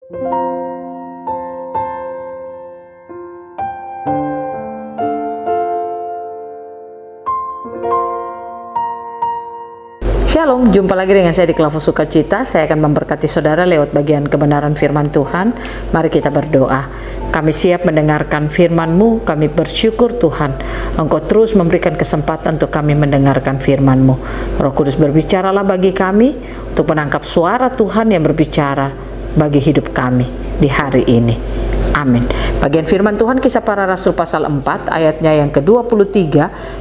Shalom, jumpa lagi dengan saya di Klavos Sukacita. Saya akan memberkati saudara lewat bagian kebenaran firman Tuhan. Mari kita berdoa. Kami siap mendengarkan firman-Mu. Kami bersyukur Tuhan, Engkau terus memberikan kesempatan untuk kami mendengarkan firman-Mu. Roh Kudus, berbicaralah bagi kami untuk menangkap suara Tuhan yang berbicara bagi hidup kami di hari ini. Amin. Bagian firman Tuhan Kisah Para Rasul pasal 4 ayatnya yang ke-23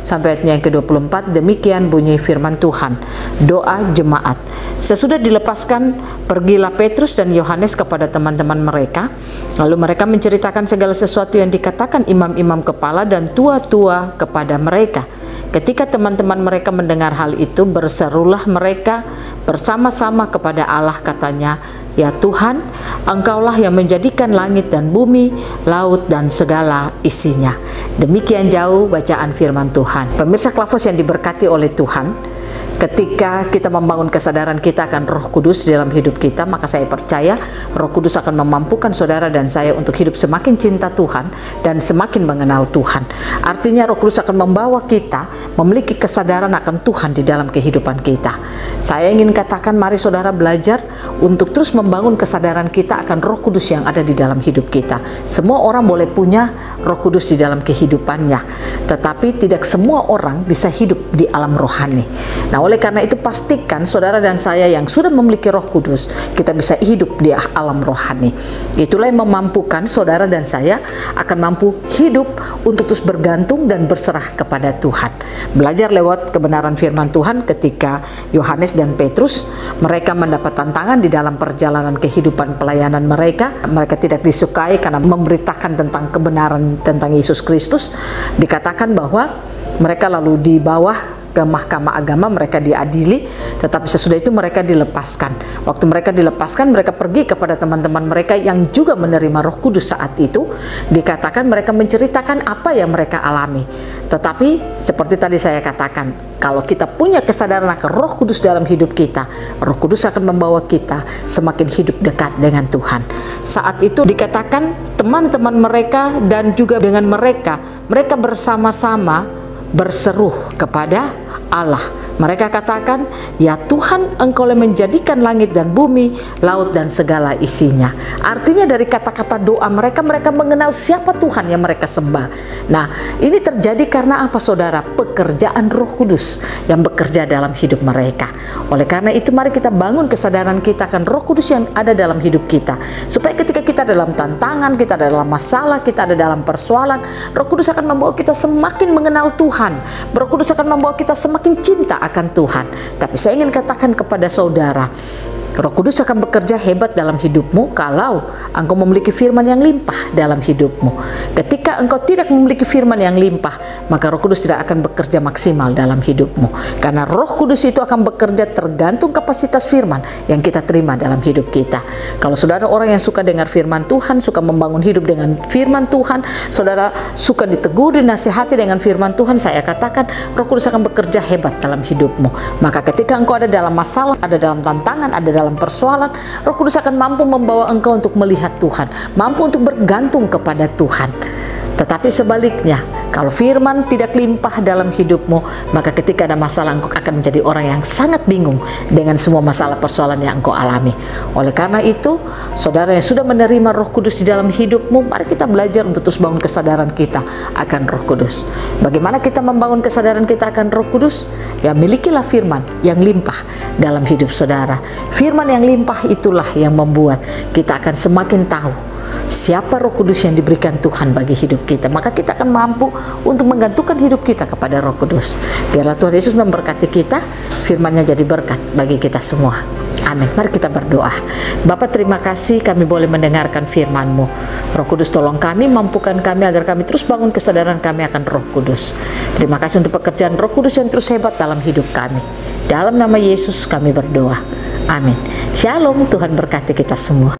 sampai ayatnya yang ke-24. Demikian bunyi firman Tuhan. Doa jemaat. Sesudah dilepaskan, pergilah Petrus dan Yohanes kepada teman-teman mereka. Lalu mereka menceritakan segala sesuatu yang dikatakan imam-imam kepala dan tua-tua kepada mereka. Ketika teman-teman mereka mendengar hal itu, berserulah mereka bersama-sama kepada Allah, katanya, "Ya Tuhan, Engkaulah yang menjadikan langit dan bumi, laut dan segala isinya." Demikian jauh bacaan firman Tuhan. Pemirsa Klavos yang diberkati oleh Tuhan, ketika kita membangun kesadaran kita akan Roh Kudus dalam hidup kita, maka saya percaya Roh Kudus akan memampukan saudara dan saya untuk hidup semakin cinta Tuhan dan semakin mengenal Tuhan. Artinya Roh Kudus akan membawa kita memiliki kesadaran akan Tuhan di dalam kehidupan kita. Saya ingin katakan, mari saudara belajar untuk terus membangun kesadaran kita akan Roh Kudus yang ada di dalam hidup kita. Semua orang boleh punya Roh Kudus di dalam kehidupannya, tetapi tidak semua orang bisa hidup di alam rohani. Nah, oleh karena itu pastikan saudara dan saya yang sudah memiliki Roh Kudus, kita bisa hidup di alam rohani. Itulah yang memampukan saudara dan saya akan mampu hidup untuk terus bergantung dan berserah kepada Tuhan. Belajar lewat kebenaran firman Tuhan ketika Yohanes dan Petrus, mereka mendapat tantangan di dalam perjalanan kehidupan pelayanan mereka. Mereka tidak disukai karena memberitakan tentang kebenaran tentang Yesus Kristus. Dikatakan bahwa mereka lalu di bawah ke mahkamah agama, mereka diadili, tetapi sesudah itu mereka dilepaskan. Waktu mereka dilepaskan, mereka pergi kepada teman-teman mereka yang juga menerima Roh Kudus saat itu. Dikatakan mereka menceritakan apa yang mereka alami. Tetapi seperti tadi saya katakan, kalau kita punya kesadaran akan Roh Kudus dalam hidup kita, Roh Kudus akan membawa kita semakin hidup dekat dengan Tuhan. Saat itu dikatakan teman-teman mereka dan juga dengan mereka bersama-sama berseru kepada Allah. Mereka katakan, "Ya Tuhan, Engkau yang menjadikan langit dan bumi, laut dan segala isinya." Artinya dari kata-kata doa mereka mengenal siapa Tuhan yang mereka sembah. Nah, ini terjadi karena apa saudara? Pekerjaan Roh Kudus yang bekerja dalam hidup mereka. Oleh karena itu mari kita bangun kesadaran kita akan Roh Kudus yang ada dalam hidup kita, supaya ketika kita dalam tantangan, kita dalam masalah, kita ada dalam persoalan, Roh Kudus akan membawa kita semakin mengenal Tuhan. Roh Kudus akan membawa kita semakin cinta akan Tuhan. Tapi saya ingin katakan kepada saudara, Roh Kudus akan bekerja hebat dalam hidupmu kalau engkau memiliki firman yang limpah dalam hidupmu. Ketika engkau tidak memiliki firman yang limpah, maka Roh Kudus tidak akan bekerja maksimal dalam hidupmu. Karena Roh Kudus itu akan bekerja tergantung kapasitas firman yang kita terima dalam hidup kita. Kalau saudara orang yang suka dengar firman Tuhan, suka membangun hidup dengan firman Tuhan, saudara suka ditegur, dinasihati dengan firman Tuhan, saya katakan Roh Kudus akan bekerja hebat dalam hidupmu. Maka ketika engkau ada dalam masalah, ada dalam tantangan, ada dalam persoalan, Roh Kudus akan mampu membawa engkau untuk melihat Tuhan, mampu untuk bergantung kepada Tuhan. Tetapi sebaliknya, kalau firman tidak limpah dalam hidupmu, maka ketika ada masalah engkau akan menjadi orang yang sangat bingung dengan semua masalah persoalan yang engkau alami. Oleh karena itu, saudara yang sudah menerima Roh Kudus di dalam hidupmu, mari kita belajar untuk terus bangun kesadaran kita akan Roh Kudus. Bagaimana kita membangun kesadaran kita akan Roh Kudus? Ya, milikilah firman yang limpah dalam hidup saudara. Firman yang limpah itulah yang membuat kita akan semakin tahu siapa Roh Kudus yang diberikan Tuhan bagi hidup kita. Maka kita akan mampu untuk menggantungkan hidup kita kepada Roh Kudus. Biarlah Tuhan Yesus memberkati kita, firman-Nya jadi berkat bagi kita semua. Amin. Mari kita berdoa. Bapa, terima kasih kami boleh mendengarkan firman-Mu. Roh Kudus, tolong kami, mampukan kami agar kami terus bangun kesadaran kami akan Roh Kudus. Terima kasih untuk pekerjaan Roh Kudus yang terus hebat dalam hidup kami. Dalam nama Yesus kami berdoa. Amin. Shalom, Tuhan berkati kita semua.